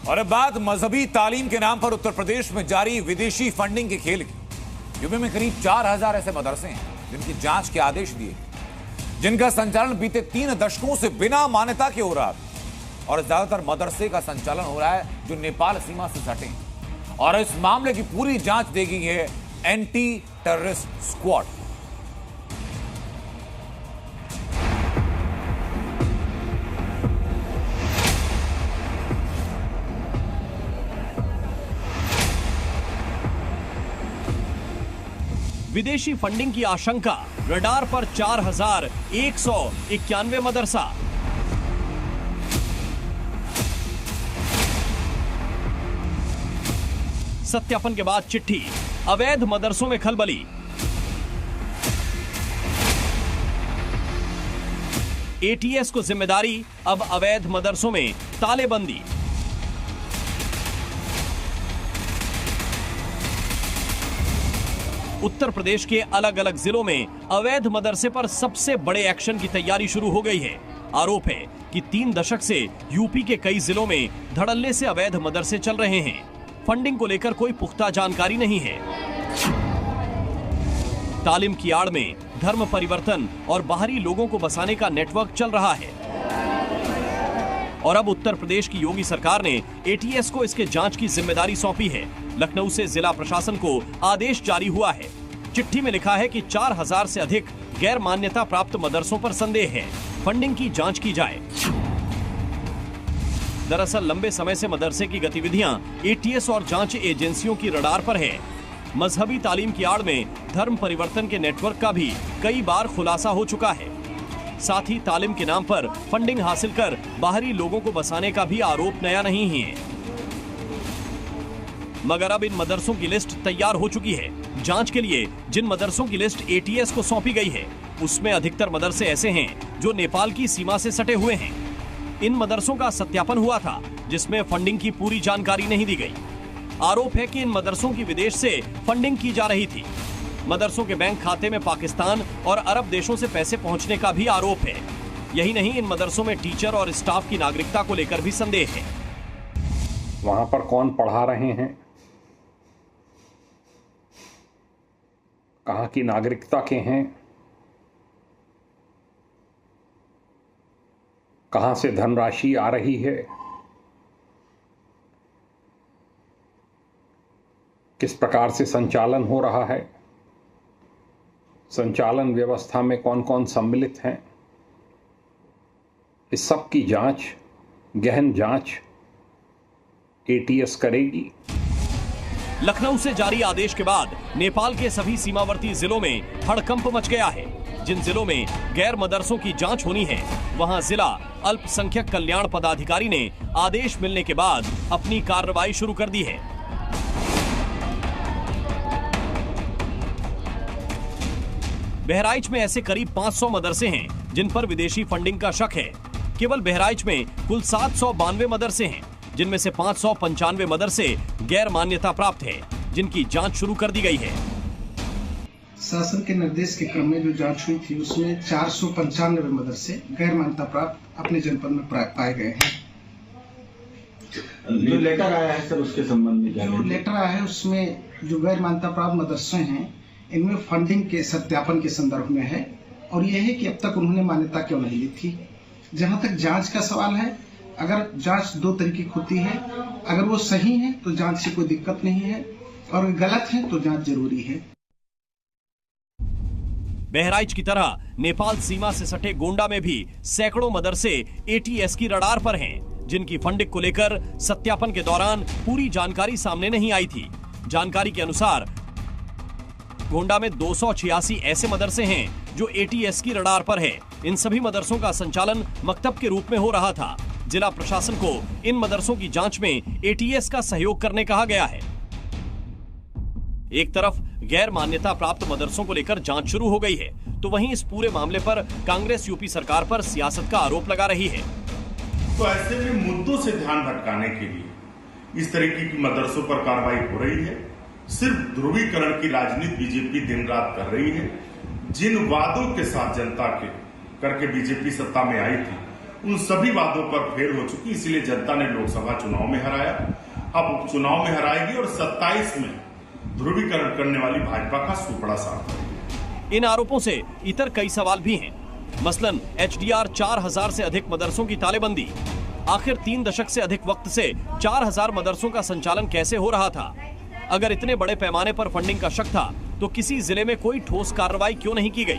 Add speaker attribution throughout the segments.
Speaker 1: और अब बात मजहबी तालीम के नाम पर उत्तर प्रदेश में जारी विदेशी फंडिंग के खेल की। यूपी में करीब 4000 ऐसे मदरसे हैं जिनकी जांच के आदेश दिए, जिनका संचालन बीते 3 दशकों से बिना मान्यता के हो रहा था। और ज्यादातर मदरसे का संचालन हो रहा है जो नेपाल सीमा से सटे, और इस मामले की पूरी जांच देगी है एंटी टेररिस्ट स्क्वाड।
Speaker 2: विदेशी फंडिंग की आशंका, रडार पर 4191 मदरसा। सत्यापन के बाद चिट्ठी, अवैध मदरसों में खलबली। एटीएस को जिम्मेदारी, अब अवैध मदरसों में तालेबंदी। उत्तर प्रदेश के अलग अलग जिलों में अवैध मदरसे पर सबसे बड़े एक्शन की तैयारी शुरू हो गई है। आरोप है कि 3 दशक से यूपी के कई जिलों में धड़ल्ले से अवैध मदरसे चल रहे हैं। फंडिंग को लेकर कोई पुख्ता जानकारी नहीं है। तालीम की आड़ में धर्म परिवर्तन और बाहरी लोगों को बसाने का नेटवर्क चल रहा है। और अब उत्तर प्रदेश की योगी सरकार ने एटीएस को इसके जांच की जिम्मेदारी सौंपी है। लखनऊ से जिला प्रशासन को आदेश जारी हुआ है। चिट्ठी में लिखा है कि 4000 से अधिक गैर मान्यता प्राप्त मदरसों पर संदेह है, फंडिंग की जांच की जाए। दरअसल लंबे समय से मदरसे की गतिविधियां एटीएस और जांच एजेंसियों की रडार पर है। मजहबी तालीम की आड़ में धर्म परिवर्तन के नेटवर्क का भी कई बार खुलासा हो चुका है। साथ ही तालीम के नाम पर फंडिंग हासिल कर बाहरी लोगों को बसाने का भी आरोप नया नहीं है। मगर अब इन मदरसों की लिस्ट तैयार हो चुकी है। जांच के लिए जिन मदरसों की लिस्ट एटीएस को सौंपी गई है, उसमें अधिकतर मदरसे ऐसे हैं जो नेपाल की सीमा से सटे हुए हैं। इन मदरसों का सत्यापन हुआ था, जिसमें फंडिंग की पूरी जानकारी नहीं दी गई। आरोप है कि इन मदरसों की विदेश से फंडिंग की जा रही थी। मदरसों के बैंक खाते में पाकिस्तान और अरब देशों से पैसे पहुंचने का भी आरोप है। यही नहीं, इन मदरसों में टीचर और स्टाफ की नागरिकता को लेकर भी संदेह है।
Speaker 3: वहां पर कौन पढ़ा रहे हैं, कहां की नागरिकता के हैं, कहां से धनराशि आ रही है, किस प्रकार से संचालन हो रहा है, संचालन व्यवस्था में कौन कौन सम्मिलित हैं, इस सब की जांच, गहन जांच एटीएस करेगी।
Speaker 2: लखनऊ से जारी आदेश के बाद नेपाल के सभी सीमावर्ती जिलों में हड़कंप मच गया है। जिन जिलों में गैर मदरसों की जांच होनी है, वहां जिला अल्पसंख्यक कल्याण पदाधिकारी ने आदेश मिलने के बाद अपनी कार्रवाई शुरू कर दी है। बहराइच में ऐसे करीब 500 मदरसे हैं जिन पर विदेशी फंडिंग का शक है। केवल बहराइच में कुल 792 मदरसे हैं, जिनमें से 595 मदरसे गैर मान्यता प्राप्त है, जिनकी जांच शुरू कर दी गई है।
Speaker 4: शासन के निर्देश के क्रम में जो जांच हुई थी, उसमें 495 मदरसे गैर मान्यता प्राप्त अपने जनपद में पाए गए हैं।
Speaker 5: जो लेटर आया है सर, उसके संबंध में
Speaker 4: जो लेटर आया है उसमें जो गैर मान्यता प्राप्त मदरसे हैं, इनमें फंडिंग के सत्यापन के संदर्भ में है, और यह है कि अब तक उन्होंने मान्यता क्यों नहीं ली थी। जहां तक जांच का सवाल है, अगर जांच 2 तरीके की होती है, अगर वो सही है तो जांच से कोई दिक्कत नहीं है, और गलत है तो जांच जरूरी है।
Speaker 2: बहराइच की तरह नेपाल सीमा से सटे गोंडा में भी सैकड़ों मदरसे एटीएस की रडार पर हैं, जिनकी फंडिंग को लेकर सत्यापन के दौरान पूरी जानकारी सामने नहीं आई थी। जानकारी के अनुसार गोंडा में 286 ऐसे मदरसे हैं जो एटीएस की रडार पर है। इन सभी मदरसों का संचालन मकतब के रूप में हो रहा था। जिला प्रशासन को इन मदरसों की जांच में एटीएस का सहयोग करने कहा गया है। एक तरफ गैर मान्यता प्राप्त मदरसों को लेकर जांच शुरू हो गई है, तो वहीं इस पूरे मामले पर कांग्रेस यूपी सरकार पर सियासत का आरोप लगा रही है।
Speaker 6: तो ऐसे में मुद्दों से ध्यान भटकाने के लिए इस तरीके की मदरसों पर कार्रवाई हो रही है। सिर्फ ध्रुवीकरण की राजनीति बीजेपी दिन रात कर रही है। जिन वादों के साथ जनता के करके बीजेपी सत्ता में आई थी, उन सभी वादों पर फेल हो चुकी, इसीलिए जनता ने लोकसभा चुनाव में हराया, अब उपचुनाव में हराएगी और 27 में ध्रुवीकरण करने वाली भाजपा का सुपड़ा साफ है।
Speaker 2: इन आरोपों से इतर कई सवाल भी हैं। मसलन एचडीआर 4000 से अधिक मदरसों की तालेबंदी। आखिर 3 दशक से अधिक वक्त से 4000 मदरसों का संचालन कैसे हो रहा था? अगर इतने बड़े पैमाने पर फंडिंग का शक था तो किसी जिले में कोई ठोस कार्रवाई क्यों नहीं की गई?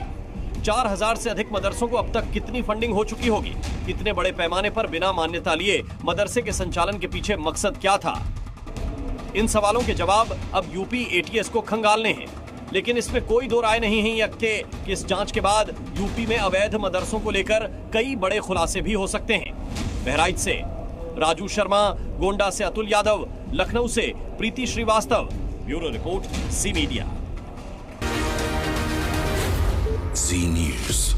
Speaker 2: 4000 से अधिक मदरसों को अब तक कितनी फंडिंग हो चुकी होगी? इतने बड़े पैमाने पर बिना मान्यता लिए मदरसे के संचालन के पीछे मकसद क्या था? इन सवालों के जवाब अब यूपी एटीएस को खंगालने हैं, लेकिन इसमें कोई दो राय नहीं है कि इस जांच के बाद यूपी में अवैध मदरसों को लेकर कई बड़े खुलासे भी हो सकते हैं। बहराइच से राजू शर्मा, गोंडा से अतुल यादव, लखनऊ से प्रीति Srivastava. Bureau report, C media.
Speaker 7: Zee News.